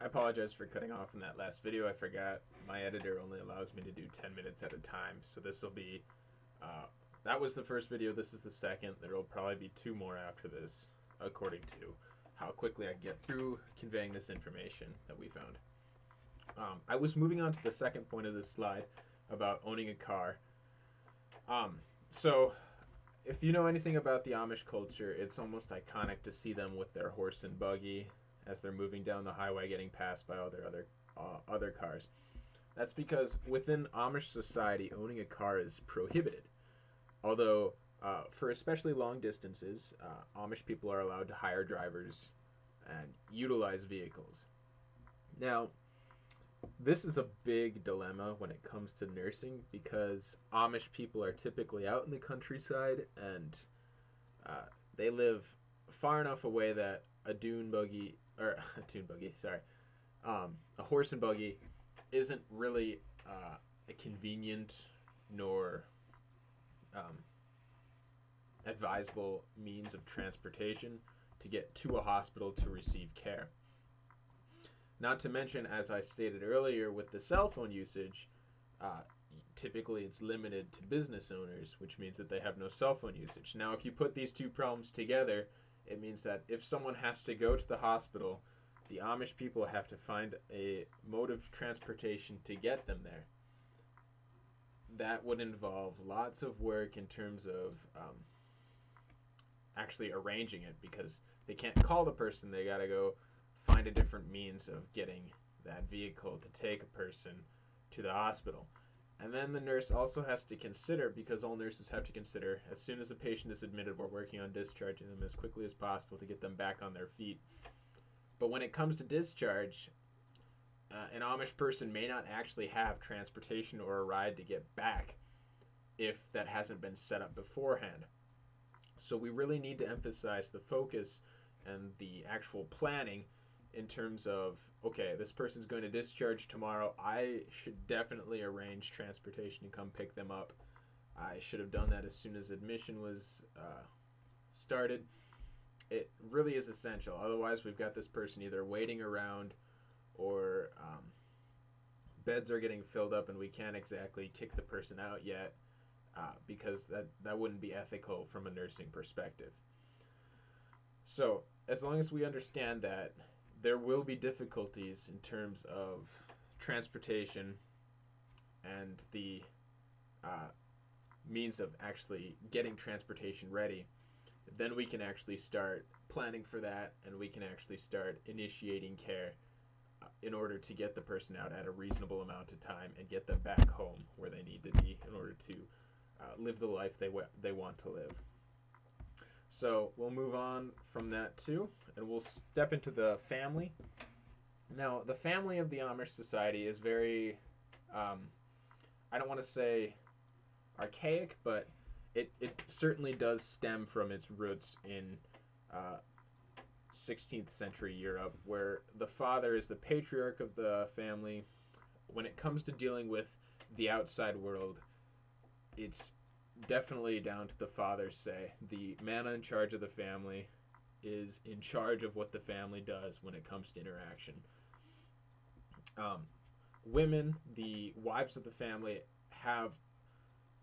I apologize for cutting off in that last video. I forgot my editor only allows me to do 10 minutes at a time. So this will be, that was the first video. This is the second. There will probably be 2 more after this, according to how quickly I get through conveying this information that we found. I was moving on to the second point of this slide about owning a car. So if you know anything about the Amish culture, it's almost iconic to see them with their horse and buggy as they're moving down the highway, getting passed by all their other cars. That's because within Amish society, owning a car is prohibited. Although, for especially long distances, Amish people are allowed to hire drivers and utilize vehicles. Now, this is a big dilemma when it comes to nursing because Amish people are typically out in the countryside and they live far enough away that a horse and buggy isn't really a convenient nor advisable means of transportation to get to a hospital to receive care. Not to mention, as I stated earlier, with the cell phone usage, typically it's limited to business owners, which means that they have no cell phone usage. Now, if you put these 2 problems together, it means that if someone has to go to the hospital, the Amish people have to find a mode of transportation to get them there. That would involve lots of work in terms of actually arranging it because they can't call the person. They got to go find a different means of getting that vehicle to take a person to the hospital. And then the nurse also has to consider, because all nurses have to consider, as soon as a patient is admitted, we're working on discharging them as quickly as possible to get them back on their feet. But when it comes to discharge, an Amish person may not actually have transportation or a ride to get back if that hasn't been set up beforehand. So we really need to emphasize the focus and the actual planning in terms of, okay, this person's going to discharge tomorrow. I should definitely arrange transportation to come pick them up. I should have done that as soon as admission was started. It really is essential. Otherwise, we've got this person either waiting around or beds are getting filled up and we can't exactly kick the person out yet because that wouldn't be ethical from a nursing perspective. So as long as we understand that there will be difficulties in terms of transportation and the means of actually getting transportation ready, then we can actually start planning for that and we can actually start initiating care in order to get the person out at a reasonable amount of time and get them back home where they need to be in order to live the life they want to live. So we'll move on from that too, and we'll step into the family. Now, the family of the Amish society is very, I don't want to say archaic, but it certainly does stem from its roots in 16th century Europe, where the father is the patriarch of the family. When it comes to dealing with the outside world, it's definitely down to the father's say. The man in charge of the family is in charge of what the family does when it comes to interaction. Women, the wives of the family,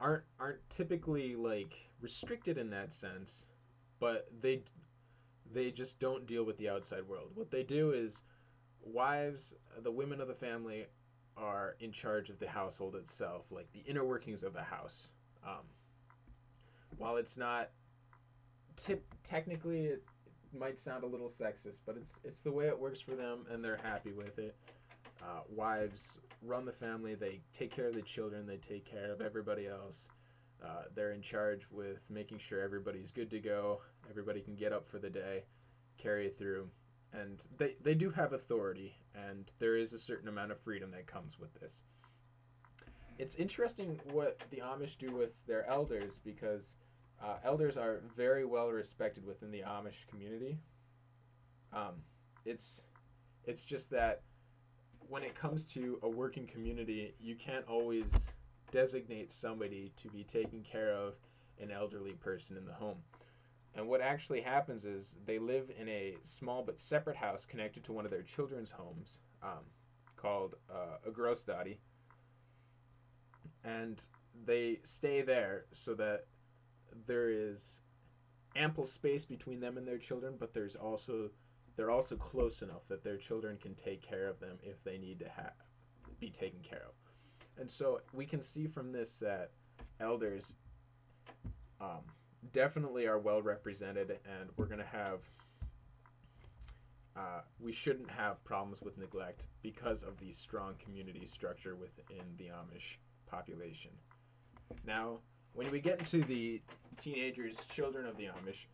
aren't typically like restricted in that sense, but they just don't deal with the outside world. What they do is the women of the family are in charge of the household itself, like the inner workings of the house. While it's not technically, it might sound a little sexist, but it's the way it works for them, and they're happy with it. Wives run the family. They take care of the children. They take care of everybody else. They're in charge with making sure everybody's good to go. Everybody can get up for the day, carry it through, and they do have authority, and there is a certain amount of freedom that comes with this. It's interesting what the Amish do with their elders because elders are very well respected within the Amish community. It's just that when it comes to a working community, you can't always designate somebody to be taking care of an elderly person in the home. And what actually happens is they live in a small but separate house connected to one of their children's homes, called a Großdaddy, and they stay there so that there is ample space between them and their children, but they're also close enough that their children can take care of them if they need to be taken care of. And so we can see from this that elders definitely are well represented, and we shouldn't have problems with neglect because of the strong community structure within the Amish population. Now, when we get into the teenagers, children of the Amish,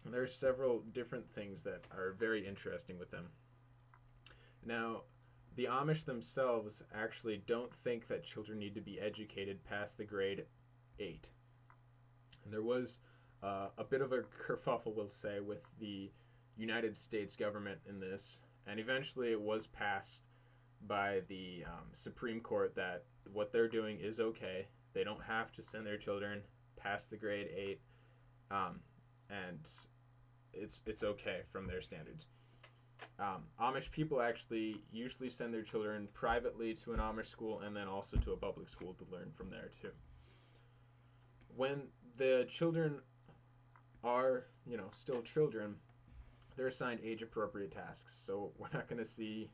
there are several different things that are very interesting with them. Now, the Amish themselves actually don't think that children need to be educated past the grade 8. And there was a bit of a kerfuffle, we'll say, with the United States government in this, and eventually it was passed by the Supreme Court that what they're doing is okay. They don't have to send their children past the grade 8, and it's okay from their standards. Amish people actually usually send their children privately to an Amish school and then also to a public school to learn from there too. When the children are, still children, they're assigned age-appropriate tasks, so we're not going to see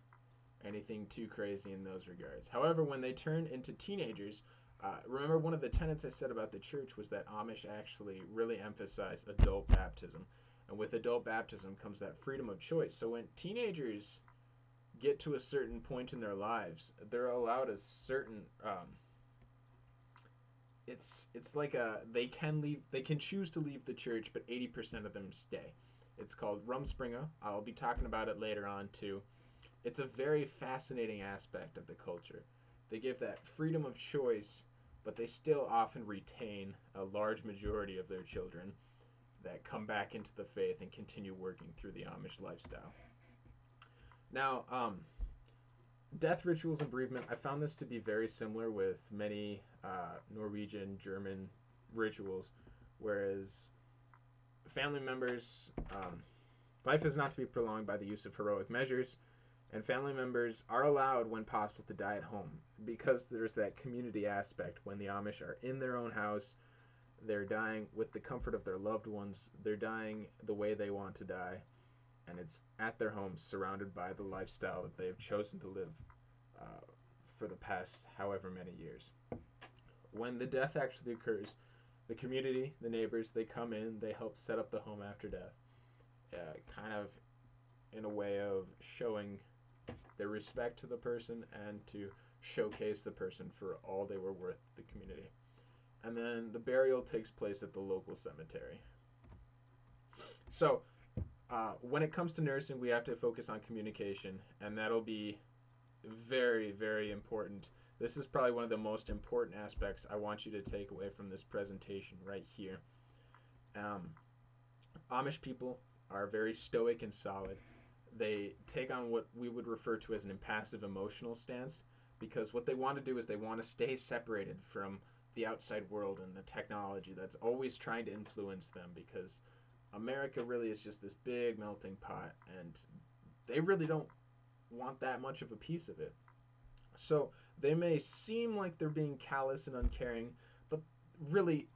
anything too crazy in those regards. However, when they turn into teenagers, remember one of the tenets I said about the church was that Amish actually really emphasize adult baptism. And with adult baptism comes that freedom of choice. So when teenagers get to a certain point in their lives, they're allowed a certain it's like they can choose to leave the church, but 80% of them stay. It's called Rumspringa. I'll be talking about it later on too. It's a very fascinating aspect of the culture. They give that freedom of choice, but they still often retain a large majority of their children that come back into the faith and continue working through the Amish lifestyle. Now, death rituals and bereavement, I found this to be very similar with many Norwegian, German rituals, whereas family members, life is not to be prolonged by the use of heroic measures, and family members are allowed, when possible, to die at home, because there's that community aspect. When the Amish are in their own house, they're dying with the comfort of their loved ones. They're dying the way they want to die, and it's at their homes, surrounded by the lifestyle that they've chosen to live for the past however many years. When the death actually occurs, the community, the neighbors, they come in, they help set up the home after death, kind of in a way of showing their respect to the person and to showcase the person for all they were worth to the community. And then the burial takes place at the local cemetery. So, when it comes to nursing, we have to focus on communication, and that'll be very, very important. This is probably one of the most important aspects I want you to take away from this presentation right here. Amish people are very stoic and solid. They take on what we would refer to as an impassive emotional stance, because what they want to do is they want to stay separated from the outside world and the technology that's always trying to influence them, because America really is just this big melting pot, and they really don't want that much of a piece of it. So they may seem like they're being callous and uncaring, but really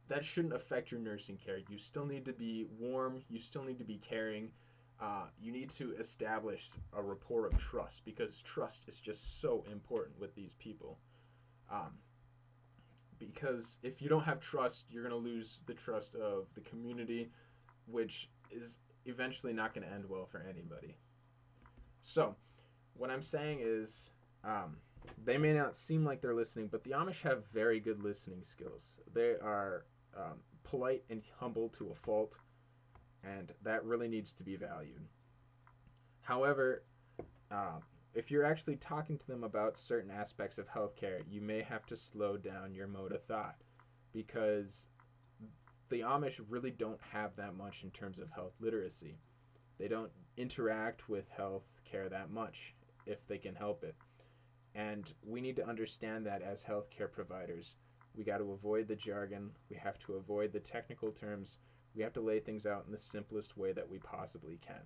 that shouldn't affect your nursing care. You still need to be warm, you still need to be caring. You need to establish a rapport of trust, because trust is just so important with these people. Because if you don't have trust, you're going to lose the trust of the community, which is eventually not going to end well for anybody. So, what I'm saying is, they may not seem like they're listening, but the Amish have very good listening skills. They are polite and humble to a fault, and that really needs to be valued. However, if you're actually talking to them about certain aspects of healthcare, you may have to slow down your mode of thought, because the Amish really don't have that much in terms of health literacy. They don't interact with healthcare that much if they can help it. And we need to understand that as healthcare providers, We got to avoid the jargon. We have to avoid the technical terms. We have to lay things out in the simplest way that we possibly can.